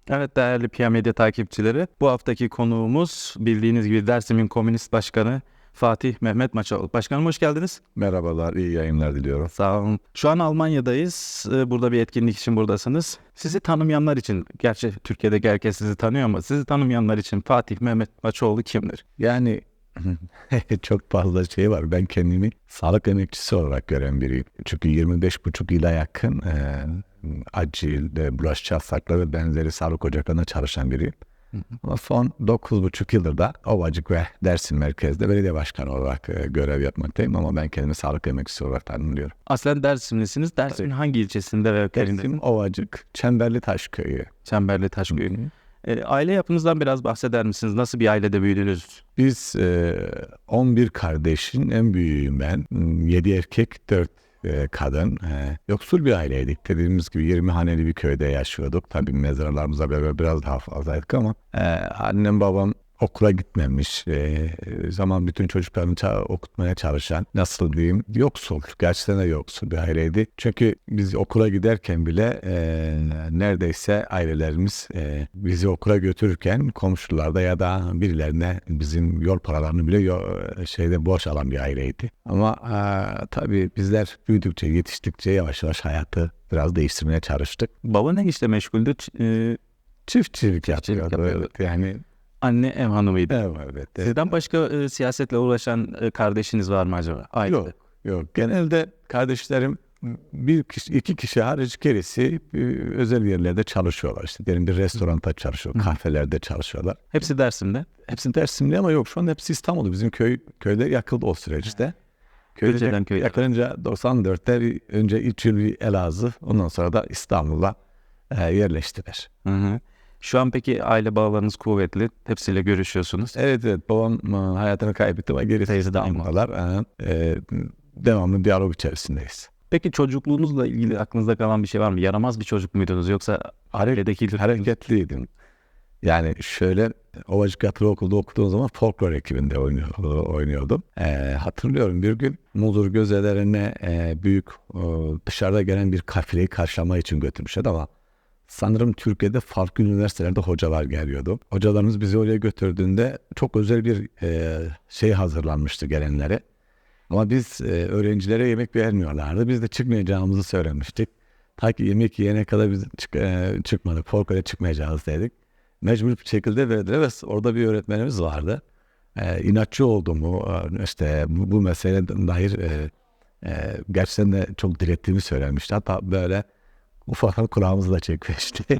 Evet değerli Pia Medya takipçileri, bu haftaki konuğumuz bildiğiniz gibi Dersim'in Komünist Başkanı Fatih Mehmet Maçoğlu. Başkanım hoş geldiniz. Merhabalar, iyi yayınlar diliyorum. Sağ olun. Şu an Almanya'dayız. Burada bir etkinlik için buradasınız. Sizi tanımayanlar için, gerçi Türkiye'de herkes sizi tanıyor ama sizi tanımayanlar için Fatih Mehmet Maçoğlu kimdir? Yani çok fazla şey var. Ben kendimi sağlık emekçisi olarak gören biriyim. Çünkü 25,5 yıla yakın acil, bulaşıcı hastalıkları ve benzeri sağlık ocaklarında çalışan biriyim. Ama son 9,5 yıldır da Ovacık ve Dersim merkezde belediye başkanı olarak görev yapmaktayım. Ama ben kendimi sağlık emekçisi olarak tanımlıyorum. Aslen Dersimlisiniz. Dersim'in hangi ilçesinde ve Dersim, köyünde? Ovacık, Çemberlitaş köyü. Çemberli Taşköyü. Aile yapınızdan biraz bahseder misiniz? Nasıl bir ailede büyüdünüz? Biz 11 kardeşin en büyüğüyüm ben. 7 erkek, 4 kadın. Yoksul bir aileydik. Dediğimiz gibi 20 haneli bir köyde yaşıyorduk. Tabii mezarlarımıza beraber biraz daha fazlaydık ama annem babam okula gitmemiş. Zaman bütün çocuklarını okutmaya çalışan, nasıl diyeyim, yoksul. Gerçekten de yoksul bir aileydi. Çünkü biz okula giderken bile neredeyse ailelerimiz bizi okula götürürken komşularda ya da birilerine bizim yol paralarını bile borç alan bir aileydi. Ama tabii bizler büyüdükçe, yetiştikçe yavaş yavaş hayatı biraz değiştirmeye çalıştık. Baba ne işle meşguldü? Çiftçilik yapıyordu. yapıyordu. Evet, yani Anne ev hanımıydı. evet. Sizden başka siyasetle uğraşan kardeşiniz var mı acaba? Ailede. Yok. Genelde kardeşlerim bir kişi, iki kişi hariç gerisi özel yerlerde çalışıyorlar. İşte diyelim bir restoranda çalışıyor, kahvelerde çalışıyorlar. Hepsi Dersim'de. Hepsi Dersimli ama yok şu an hepsi İstanbul'da. Bizim köyler yakıldı o süreçte. Göceden köyler. Yakılınca 94'te önce 3 yıl bir Elazığ, ondan sonra da İstanbul'a yerleştiler. Hı. Şu an peki aile bağlarınız kuvvetli. Hepsiyle görüşüyorsunuz. Evet, babam hayatını kaybetti ama gerisi İstanbul'dalar. Devamlı diyalog içerisindeyiz. Peki çocukluğunuzla ilgili aklınızda kalan bir şey var mı? Yaramaz bir çocuk muydunuz yoksa ailedeki Hareketliydim. Yani şöyle Ovacık Yatılı Okulu'da okuduğum zaman folklor ekibinde oynuyordum. Hatırlıyorum bir gün Mudur Gözelerine büyük dışarıda gelen bir kafileyi karşılama için götürmüşler ama sanırım Türkiye'de farklı üniversitelerde hocalar geliyordu. Hocalarımız bizi oraya götürdüğünde çok özel bir şey hazırlanmıştı gelenlere. Ama biz öğrencilere yemek vermiyorlardı. Biz de çıkmayacağımızı söylemiştik. Ta ki yemek yiyene kadar biz çıkmadık. Folklore çıkmayacağız dedik. Mecbur bir şekilde verdiler ve orada bir öğretmenimiz vardı. İnatçı olduğumu, işte bu meseleye dair gerçekten de çok direttiğimi söylemişti. Hatta böyle ufaktan kulağımızı da çekmişti.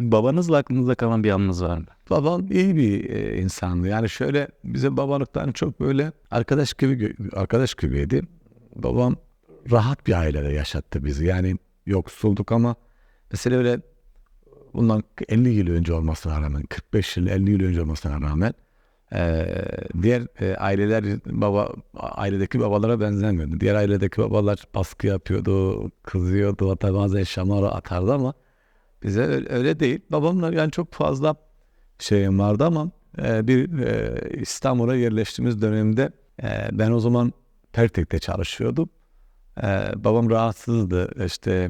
babanızla aklınızda kalan bir anınız var mı? Babam iyi bir insandı. Yani şöyle bizim babalıktan çok böyle arkadaş gibiydi. Babam rahat bir ailede yaşattı bizi. Yani yoksulduk ama mesela öyle bundan 50 yıl önce olmasına rağmen, 45 yıl 50 yıl önce olmasına rağmen diğer ailedeki babalara benzemiyordu. Diğer ailedeki babalar baskı yapıyordu, kızıyordu, hatta bazen şamara atardı ama bize öyle değil. Babamla yani çok fazla şeyim vardı ama İstanbul'a yerleştiğimiz dönemde ben o zaman Pertek'te çalışıyordum. Babam rahatsızdı. İşte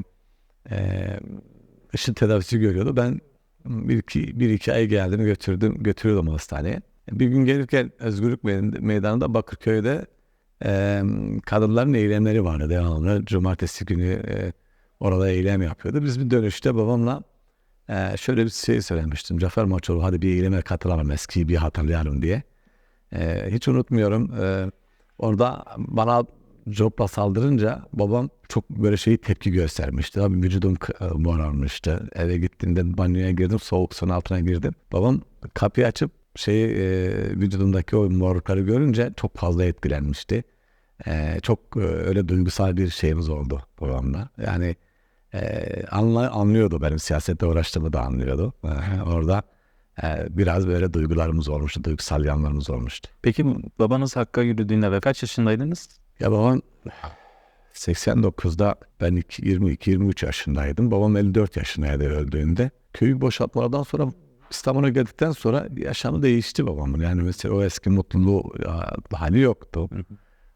ışın tedavisi görüyordu. Ben bir iki ay geldim götürüyordum hastaneye. Bir gün gelirken Özgürlük Meydanı'nda Bakırköy'de kadınların eylemleri vardı devamlı. Cumartesi günü orada eylem yapıyordu. Biz bir dönüşte babamla şöyle bir şey söylemiştim. Cafer Maçoğlu hadi bir eyleme katılalım, eskiyi bir hatırlayalım diye. Hiç unutmuyorum. Orada bana copla saldırınca babam çok böyle tepki göstermişti. Abi vücudum morarmıştı. Eve gittiğimde banyoya girdim. Soğuk suyun altına girdim. Babam kapıyı açıp vücudumdaki o morlukları görünce çok fazla etkilenmişti. Çok öyle duygusal bir şeyimiz oldu babamla. Yani anlıyordu, benim siyasette uğraştığımı da anlıyordu. Orada biraz böyle duygularımız olmuştu, duygusal yanlarımız olmuştu. Peki babanız Hakk'a yürüdüğünde ve kaç yaşındaydınız? Ya babam 89'da ben 22-23 yaşındaydım. Babam 54 yaşındaydı öldüğünde. Köyü boşaltmalardan sonra İstanbul'a geldikten sonra yaşamı değişti babamın. Yani mesela o eski mutluluğu hali yoktu.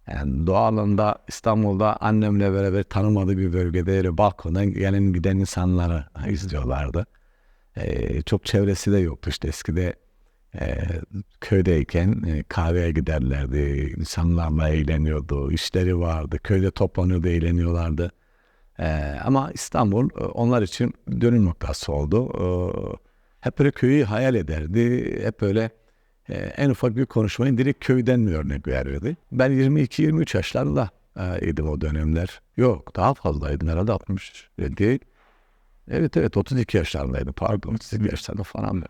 Yani doğalında İstanbul'da annemle beraber tanımadığı bir bölgede öyle balkondan gelen giden insanları izliyorlardı. Çok çevresi de yoktu. İşte eskide köydeyken kahveye giderlerdi. İnsanlarla eğleniyordu. İşleri vardı. Köyde toplanıyordu, eğleniyorlardı. Ama İstanbul onlar için dönüm noktası oldu. Hep böyle köyü hayal ederdi. Hep böyle en ufak bir konuşmayı direkt köyden mi örnek verirdi. Ben 22-23 yaşlarında idim o dönemler. Yok, daha fazlaydım herhalde, 60 değil. Evet 32 yaşlarındaydım. Pardon, 32 yaşlarında falan.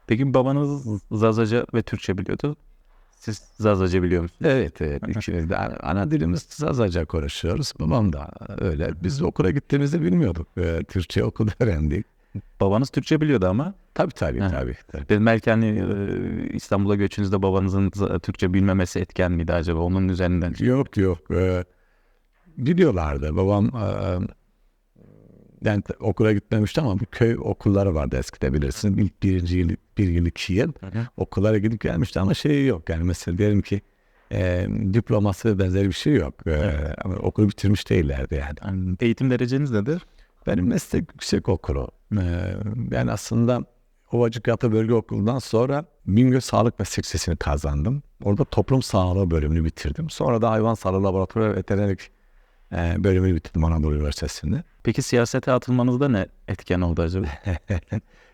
Peki babanız Zazaca ve Türkçe biliyordu. Siz Zazaca biliyor musunuz? Evet ikimiz de ana dilimiz Zazaca konuşuyoruz. Babam da öyle. Biz de okula gittiğimizde bilmiyorduk. Türkçe okulda öğrendik. Babanız Türkçe biliyordu ama. Tabii. Dedim belki hani İstanbul'a göçünüzde babanızın Türkçe bilmemesi etken miydi acaba? Onun üzerinden. Yok. Biliyorlardı. Babam yani okula gitmemişti ama bu köy okulları vardı eskide, bilirsin. İlk bir yıl 2 yıl okullara gidip gelmişti ama şey yok. Yani mesela diyelim ki diploması ve benzeri bir şey yok. Ama okulu bitirmiş değillerdi yani. Yani eğitim dereceniz nedir? Benim meslek yüksekokulu. Yani aslında Ovacıkyalı Bölge Okulu'ndan sonra Bingöl Sağlık Meslek Lisesi'ni kazandım. Orada toplum sağlığı bölümünü bitirdim. Sonra da hayvan sağlığı laboratuvarı ve veterinerlik bölümünü bitirdim Anadolu Üniversitesi'nde. Peki siyasete atılmanızda ne etken oldu acaba?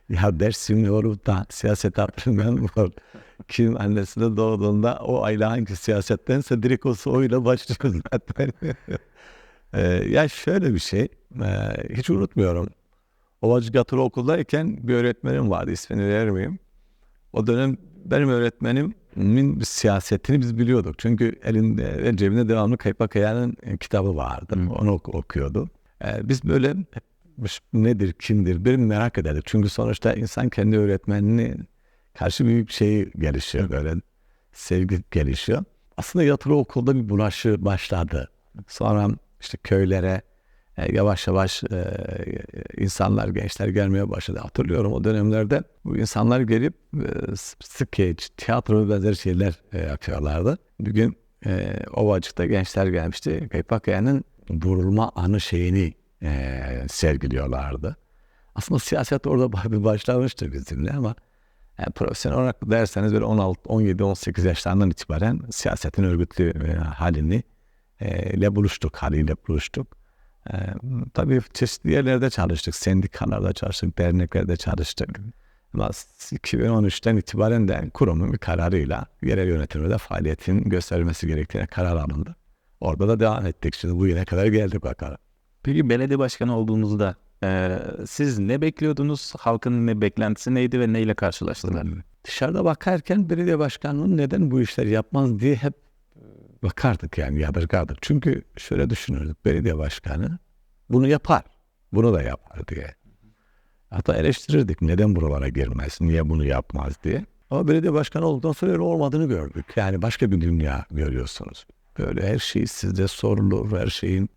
Ya dersim olup da siyasete atılmayan var. Kim annesine doğduğunda o aile hangi siyasettense direkt o oyla başlıyor zaten. Ya şöyle bir şey, hiç unutmuyorum. Ovacıkyalı okuldayken bir öğretmenim vardı, ismini vermeyeyim. O dönem benim öğretmenimin siyasetini biz biliyorduk. Çünkü elinde ve cebinde devamlı Kaypak Kaya'nın kitabı vardı. Onu okuyordu. Biz böyle nedir, kimdir bir merak ederdik. Çünkü sonuçta insan kendi öğretmenine karşı büyük şey gelişiyor. Böyle sevgi gelişiyor. Aslında yatılı okulda bir bulaşı başladı. Sonra işte köylere yavaş yavaş insanlar, gençler gelmeye başladı. Hatırlıyorum o dönemlerde bu insanlar gelip skeç, tiyatro ve benzeri şeyler yapıyorlardı. Bir gün Ovacık'ta gençler gelmişti. Kaypakkaya'nın vurulma anı şeyini sergiliyorlardı. Aslında siyaset orada bir başlamıştı bizimle ama profesyonel olarak derseniz böyle 16, 17, 18 yaşlarından itibaren siyasetin örgütlü haliyle buluştuk. Tabii çeşitli yerlerde çalıştık. Sendikalarda çalıştık, derneklerde çalıştık. Ama 2013'ten itibaren de kurumun bir kararıyla yerel yönetimde faaliyetin gösterilmesi gerektiğine karar alındı. Orada da devam ettik. Şimdi bu yine kadar geldik bakalım. Peki belediye başkanı olduğunuzda siz ne bekliyordunuz? Halkın ne beklentisi neydi ve neyle karşılaştılar? Dışarıda bakarken belediye başkanının neden bu işleri yapmaz diye hep bakardık, yani yadırgardık. Çünkü şöyle düşünürdük, belediye başkanı bunu yapar, bunu da yapar diye. Hatta eleştirirdik, neden buralara girmez, niye bunu yapmaz diye. Ama belediye başkanı olduktan sonra öyle olmadığını gördük. Yani başka bir dünya görüyorsunuz. Böyle her şey size sorulur, her şeyin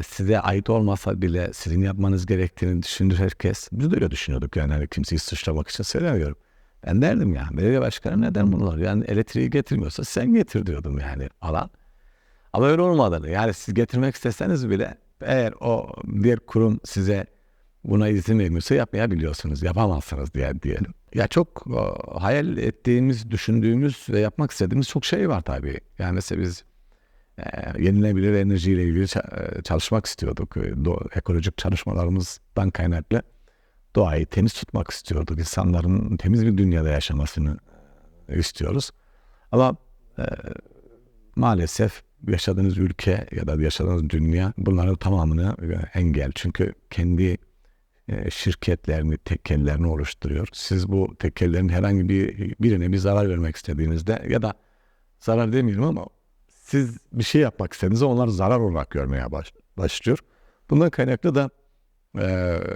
size ait olmasa bile sizin yapmanız gerektiğini düşünür herkes. Biz de öyle düşünüyorduk, yani hani kimseyi suçlamak için söylemiyorum. Ben derdim ya, belediye başkanı neden bunlar? Yani elektriği getirmiyorsa sen getir diyordum yani alan. Ama öyle olmadığını, yani siz getirmek isteseniz bile eğer o diğer kurum size buna izin vermiyorsa yapmayabiliyorsunuz, yapamazsınız diyelim. Ya çok hayal ettiğimiz, düşündüğümüz ve yapmak istediğimiz çok şey var tabii. Yani mesela biz yenilenebilir enerjiyle ilgili çalışmak istiyorduk. Ekolojik çalışmalarımızdan kaynaklı doğayı temiz tutmak istiyorduk. İnsanların temiz bir dünyada yaşamasını istiyoruz. Ama maalesef yaşadığınız ülke ya da yaşadığınız dünya bunların tamamını engel. Çünkü kendi şirketlerini, tekkellerini oluşturuyor. Siz bu tekkellerin herhangi birine bir zarar vermek istediğinizde ya da zarar demiyorum ama siz bir şey yapmak istediğinizde onlar zarar olarak görmeye başlıyor. Bundan kaynaklı da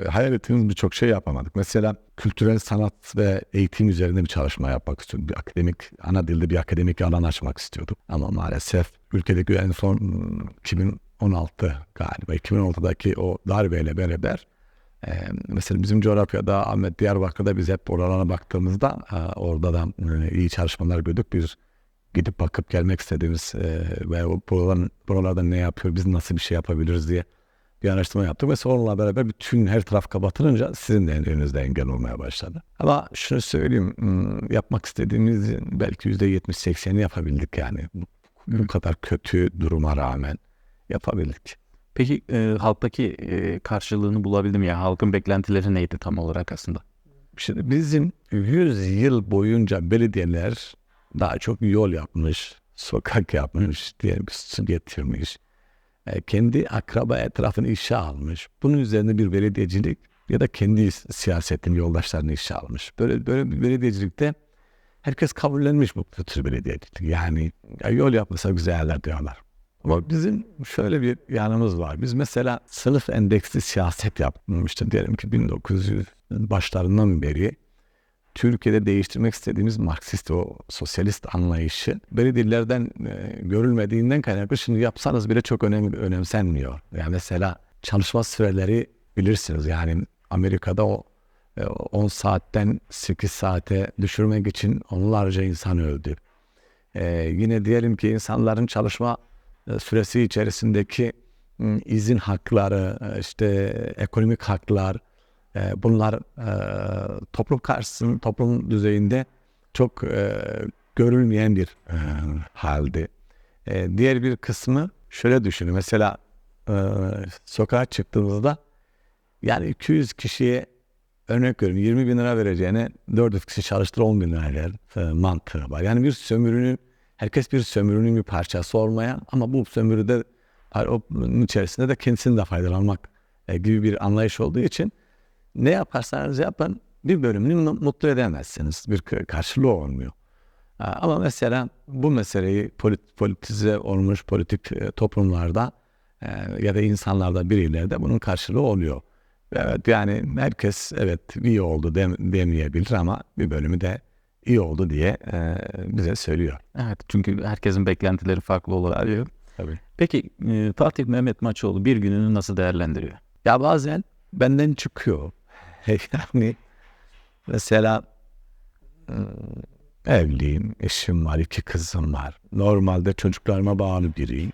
hayal ettiğimiz birçok şey yapamadık. Mesela kültürel sanat ve eğitim üzerinde bir çalışma yapmak istiyorduk. Bir akademik, ana dilde bir akademik alan açmak istiyorduk. Ama maalesef ülkedeki en son 2016 galiba, 2016'daki o darbeyle beraber mesela bizim coğrafyada, Ahmet Diyarbakır'da biz hep oralara baktığımızda orada da iyi çalışmalar gördük. Biz gidip bakıp gelmek istediğimiz ve buralarda ne yapıyor, biz nasıl bir şey yapabiliriz diye bir araştırma yaptık. Mesela onunla beraber bütün her taraf kapatılınca sizin de önünüzde engel olmaya başladı. Ama şunu söyleyeyim, yapmak istediğimizin belki %70-80'ini yapabildik yani. Bu kadar kötü duruma rağmen yapabildik. Peki halktaki karşılığını bulabildim ya. Halkın beklentileri neydi tam olarak aslında? Şimdi bizim 100 yıl boyunca belediyeler daha çok yol yapmış, sokak yapmış, diyelim su getirmiş. Kendi akraba etrafını işe almış. Bunun üzerine bir belediyecilik ya da kendi siyasetin yoldaşlarını işe almış. Böyle bir belediyecilikte herkes kabullenmiş bu tür belediyecilik. Yani ya yol yapmasa güzel yerler diyorlar. Ama bizim şöyle bir yanımız var. Biz mesela sınıf endeksli siyaset yapmıştık. Diyelim ki 1900 başlarından beri Türkiye'de değiştirmek istediğimiz Marksist o sosyalist anlayışı belediyelerden görülmediğinden kaynaklı şimdi yapsanız bile çok önemsenmiyor. Yani mesela çalışma süreleri bilirsiniz. Yani Amerika'da o 10 saatten 8 saate düşürmek için onlarca insan öldü. Yine diyelim ki insanların çalışma süresi içerisindeki izin hakları, işte ekonomik haklar, bunlar toplum düzeyinde çok görülmeyen bir halde. Diğer bir kısmı şöyle düşünün. Mesela sokağa çıktığınızda yani 200 kişiye örnek veriyorum 20 bin lira vereceğine 400 kişi çalıştır 10 bin lira ver mantığı var. Yani herkes bir sömürünün bir parçası olmaya ama bu sömürüde onun içerisinde de kendisini de faydalanmak gibi bir anlayış olduğu için ne yaparsanız yapın bir bölümünü mutlu edemezsiniz. Bir karşılığı olmuyor. Ama mesela bu meseleyi politize olmuş politik toplumlarda ya da insanlarda birilerde bunun karşılığı oluyor. Evet yani herkes evet iyi oldu demeyebilir ama bir bölümü de iyi oldu diye bize söylüyor. Evet, çünkü herkesin beklentileri farklı olabiliyor. Tabii. Peki Fatih Mehmet Maçoğlu bir gününü nasıl değerlendiriyor? Ya bazen benden çıkıyor. Yani mesela evliyim, eşim var, 2 kızım var. Normalde çocuklarıma bağlı biriyim.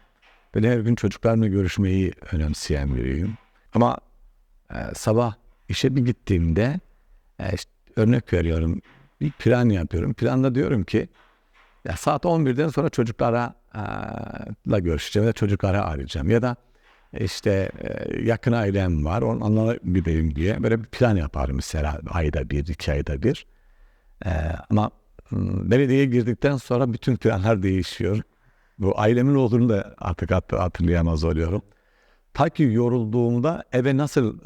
Böyle her gün çocuklarımla görüşmeyi önemseyen biriyim. Ama sabah işe bir gittiğimde işte örnek veriyorum, bir plan yapıyorum. Planda diyorum ki ya saat 11'den sonra çocuklara la görüşeceğim ya da çocuklara arayacağım. Ya da işte yakın ailem var, onlara gideyim diye böyle bir plan yaparım mesela ayda bir, 2 ayda bir. Ama belediyeye girdikten sonra bütün planlar değişiyor. Bu ailemin olduğunu da artık hatırlayamaz oluyorum. Ta ki yorulduğumda eve nasıl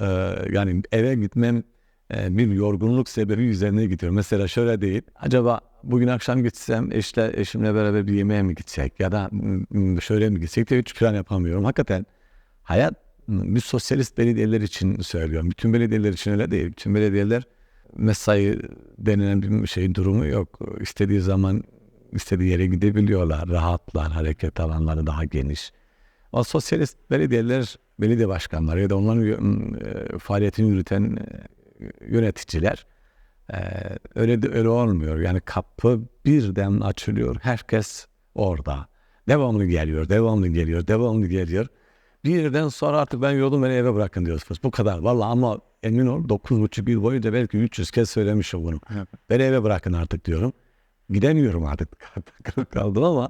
yani eve gitmem bir yorgunluk sebebi üzerine gidiyorum. Mesela şöyle değil. Acaba bugün akşam gitsem eşimle beraber bir yemeğe mi gitsek ya da şöyle mi gitsek de hiç plan yapamıyorum. Hakikaten hayat bir sosyalist belediyeler için söylüyorum. Bütün belediyeler için öyle değil. Bütün belediyeler mesai denilen bir durumu yok. İstediği zaman istediği yere gidebiliyorlar. Rahatlar, hareket alanları daha geniş. O sosyalist belediye başkanları ya da onların faaliyetini yürüten yöneticiler öyle olmuyor. Yani kapı birden açılıyor. Herkes orada. Devamlı geliyor. Birden sonra artık ben yolum beni eve bırakın diyorsunuz. Bu kadar. Vallahi ama emin ol 9,5 yıl boyunca belki 300 kez söylemişim bunu. Evet. Beni eve bırakın artık diyorum. Gidemiyorum artık. Kaldım ama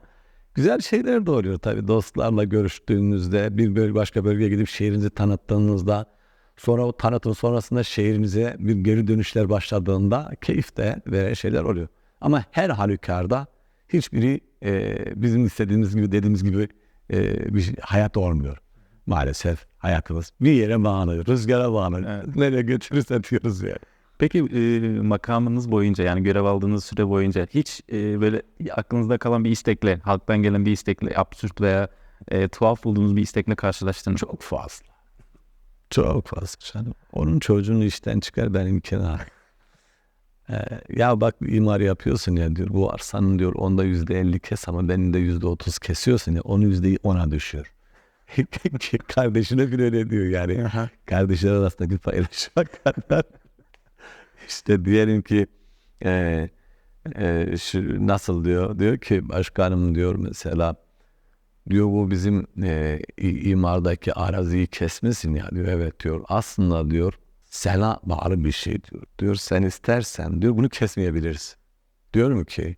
güzel şeyler de oluyor tabii. Dostlarla görüştüğünüzde başka bölgeye gidip şehrinizi tanıttığınızda sonra o tanıtım sonrasında şehrinize bir geri dönüşler başladığında keyif de veren şeyler oluyor. Ama her halükarda hiçbiri bizim istediğimiz gibi dediğimiz gibi bir hayat olmuyor. Maalesef hayatımız bir yere bağlı, rüzgara bağlı. Evet. Nereye götürürse diyoruz yani. Peki makamınız boyunca yani görev aldığınız süre boyunca hiç böyle aklınızda kalan bir istekle, halktan gelen bir istekle, absürt veya tuhaf bulduğunuz bir istekle karşılaştınız? Çok fazla. Çok fazla. Onun çocuğunu işten çıkar benim kenara. Ya bak imar yapıyorsun ya diyor. Bu arsanın diyor onda %50 kes ama benim de %30 kesiyorsun ya. Onun %10'a düşüyor. Kardeşine bile öyle diyor yani. Kardeşler arasındaki paylaşmak kadar. İşte diyelim ki nasıl diyor ki başkanım diyor mesela Diyor bu bizim imardaki araziyi kesmesin ya diyor. Evet diyor. Aslında diyor sana bağlı bir şey diyor. Diyor sen istersen diyor bunu kesmeyebiliriz. Diyorum ki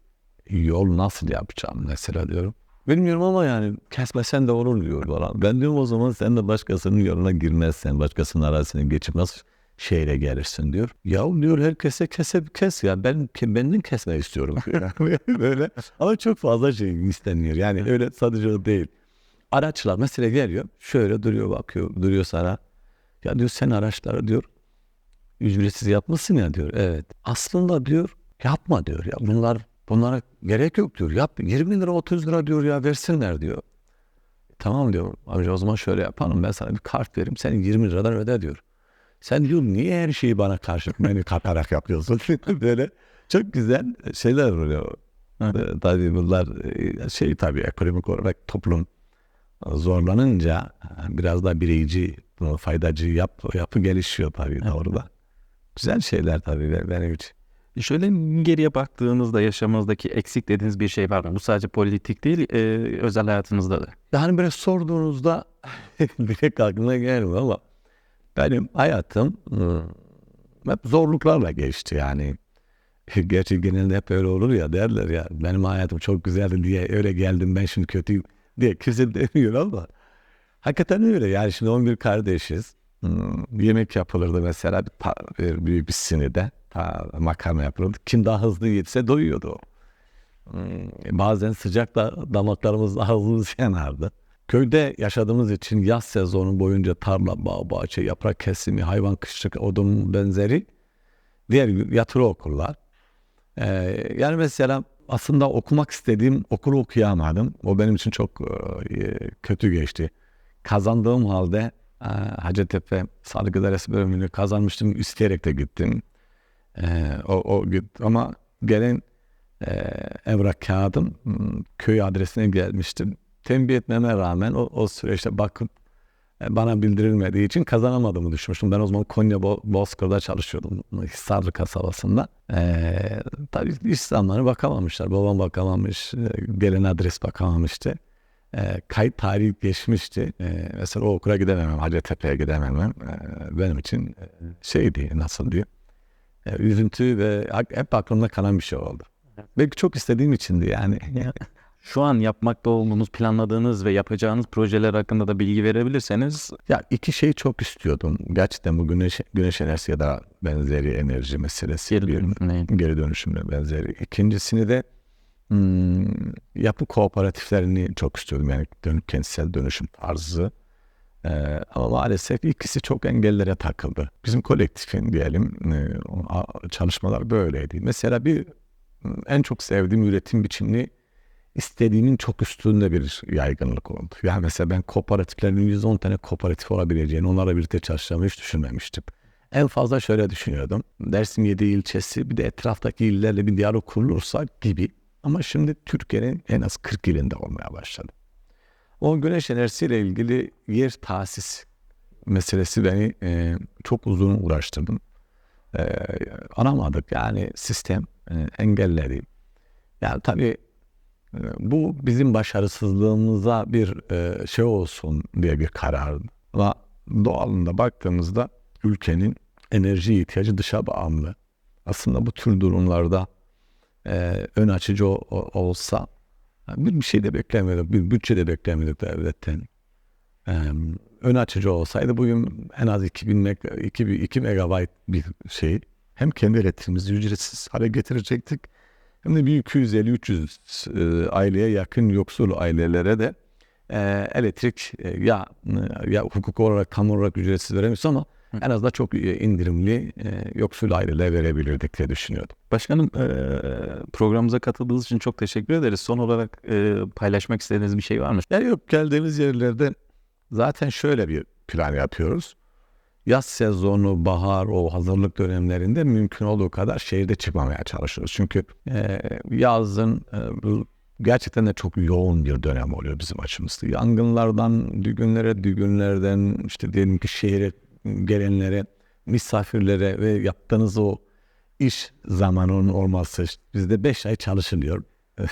yol nasıl yapacağım mesela diyorum. Bilmiyorum ama yani kesmesen de olur diyor bana. Ben diyorum o zaman sen de başkasının yoluna girmezsen, başkasının arazisine geçip nasıl şehre gelirsin diyor. Ya diyor herkese kes ya ben benden kesmek istiyorum diyor. Böyle ama çok fazla şey isteniyor. Yani öyle sadece o değil. Araçlar mesela geliyor şöyle duruyor bakıyor duruyor sana. Ya diyor sen araçları diyor ücretsiz yapmışsın ya diyor. Evet. Aslında diyor yapma diyor ya bunlara gerek yok diyor. Yap 20 lira 30 lira diyor ya versinler diyor. Tamam diyor. Amca o zaman şöyle yapalım ben sana bir kart vereyim sen 20 liradan öde diyor. Sen diyor niye her şeyi bana karşı beni katarak yapıyorsun? Böyle çok güzel şeyler oluyor. Tabii bunlar tabii ekonomik olarak toplum zorlanınca biraz da bireyci, faydacı yapı gelişiyor tabii orada. Güzel şeyler tabii benim için. Şöyle geriye baktığınızda yaşamınızdaki eksik dediğiniz bir şey var mı? Bu sadece politik değil, özel hayatınızda da. Yani böyle sorduğunuzda direkt aklıma gelmiyor ama benim hayatım hep zorluklarla geçti yani. Gerçi genelde hep öyle olur ya derler ya benim hayatım çok güzeldi diye öyle geldim ben şimdi kötüyüm diye kimse demiyor ama hakikaten öyle yani şimdi 11 kardeşiz. Yemek yapılırdı mesela büyük bir sinide makarna yapılırdı. Kim daha hızlı yetse doyuyordu o. Bazen sıcakta damaklarımız daha hızlı yanardı. Köyde yaşadığımız için yaz sezonu boyunca tarla, bağ, bahçe, yaprak kesimi, hayvan kışlık, odun benzeri diğer yatılı okullar. Yani mesela aslında okumak istediğim okulu okuyamadım. O benim için çok kötü geçti. Kazandığım halde Hacettepe Sağlık İdaresi bölümünü kazanmıştım. İsteyerek de gittim. Ama gelen evrak kağıdım köy adresine gelmiştim. Tembih etmeme rağmen o süreçte bakıp bana bildirilmediği için kazanamadığımı düşünmüştüm. Ben o zaman Konya Bozkır'da çalışıyordum. Hisarlı kasabasında. Tabii iş zamanları bakamamışlar. Babam bakamamış. Gelen adres bakamamıştı. Kayıt tarihi geçmişti. Mesela o okula gidememem. Hacettepe'ye gidememem. Benim için şeydi nasıl diyor. Üzüntü ve hep aklımda kalan bir şey oldu. Belki çok istediğim içindi yani. Şu an yapmakta olduğunuz, planladığınız ve yapacağınız projeler hakkında da bilgi verebilirseniz. Ya iki şeyi çok istiyordum. Gerçekten bu güneş enerjisi ya da benzeri enerji meselesi. Geri dönüşümle benzeri. İkincisini de yapı kooperatiflerini çok istiyordum. Yani kentsel dönüşüm tarzı. Ama maalesef ikisi çok engellere takıldı. Bizim kolektifin diyelim çalışmalar böyleydi. Mesela en çok sevdiğim üretim biçimini istediğimin çok üstünde bir yaygınlık oldu. Yani mesela ben kooperatiflerin 110 tane kooperatif olabileceğini, onlarla birlikte çalışacağımı hiç düşünmemiştim. En fazla şöyle düşünüyordum. Dersim 7 ilçesi bir de etraftaki illerle bir diyalog kurulursa gibi. Ama şimdi Türkiye'nin en az 40 ilinde olmaya başladı. O güneş enerjisiyle ilgili yer tahsis meselesi beni çok uzun uğraştırdım. Anamadık yani sistem engelledi. Yani tabii bu bizim başarısızlığımıza bir şey olsun diye bir karar. Ama doğalında baktığımızda ülkenin enerji ihtiyacı dışa bağımlı. Aslında bu tür durumlarda ön açıcı olsa bir şey de beklemiyorduk, bir bütçe de beklemiyorduk devletten. Ön açıcı olsaydı bugün en az 2 megabayt bir şey hem kendi üretimimizi ücretsiz hale getirecektik. Hem de bir 250-300 aileye yakın yoksul ailelere de elektrik ya hukuk olarak tam olarak ücretsiz veremiyoruz ama en azından çok indirimli yoksul ailelere verebilirdik diye düşünüyordum. Başkanım, programımıza katıldığınız için çok teşekkür ederiz. Son olarak paylaşmak istediğiniz bir şey var mı? Yani yok geldiğimiz yerlerde zaten şöyle bir plan yapıyoruz. Yaz sezonu, bahar, o hazırlık dönemlerinde mümkün olduğu kadar şehirde çıkmamaya çalışıyoruz. Çünkü yazın gerçekten de çok yoğun bir dönem oluyor bizim açımızda. Yangınlardan, düğünlerden, işte diyelim ki şehire gelenlere, misafirlere ve yaptığınız o iş zamanının olması. Bizde 5 ay çalışılıyor,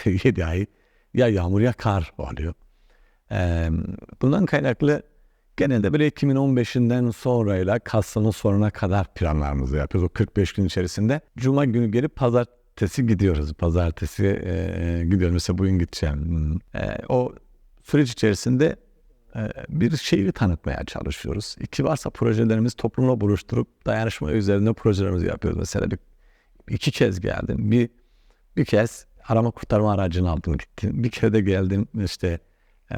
7 ay ya yağmur ya kar oluyor. Bundan kaynaklı genelde böyle 2015'inden sonrayla Kasım'ın sonuna kadar planlarımızı yapıyoruz. O 45 gün içerisinde. Cuma günü gelip pazartesi gidiyoruz. Pazartesi gidiyoruz. Mesela bugün gideceğim. O süreç içerisinde bir şehri tanıtmaya çalışıyoruz. Varsa projelerimiz toplumla buluşturup dayanışma üzerinde projelerimizi yapıyoruz. Mesela iki kez geldim. Bir kez arama kurtarma aracını aldım gittim. Bir kere de geldim işte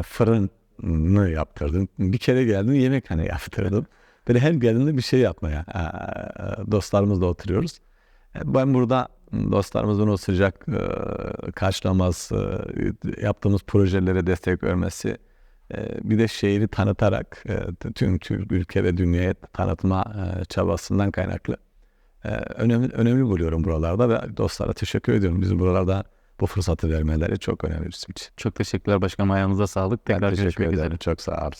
fırını yaptırdım. Bir kere geldim yemekhane yaptırdım. Böyle her geldiğimde bir şey yapmaya dostlarımızla oturuyoruz. Ben burada dostlarımızın o sıcak karşılaması, yaptığımız projelere destek vermesi, bir de şehri tanıtarak tüm ülke ve dünyaya tanıtma çabasından kaynaklı önemli buluyorum buralarda ve dostlara teşekkür ediyorum. Bizim buralarda bu fırsatı vermeleri çok önemli bizim için. Çok teşekkürler başkanım. Ayağınıza sağlık. Tekrar Teşekkür görüşmek üzere. ederim. Çok sağ olun.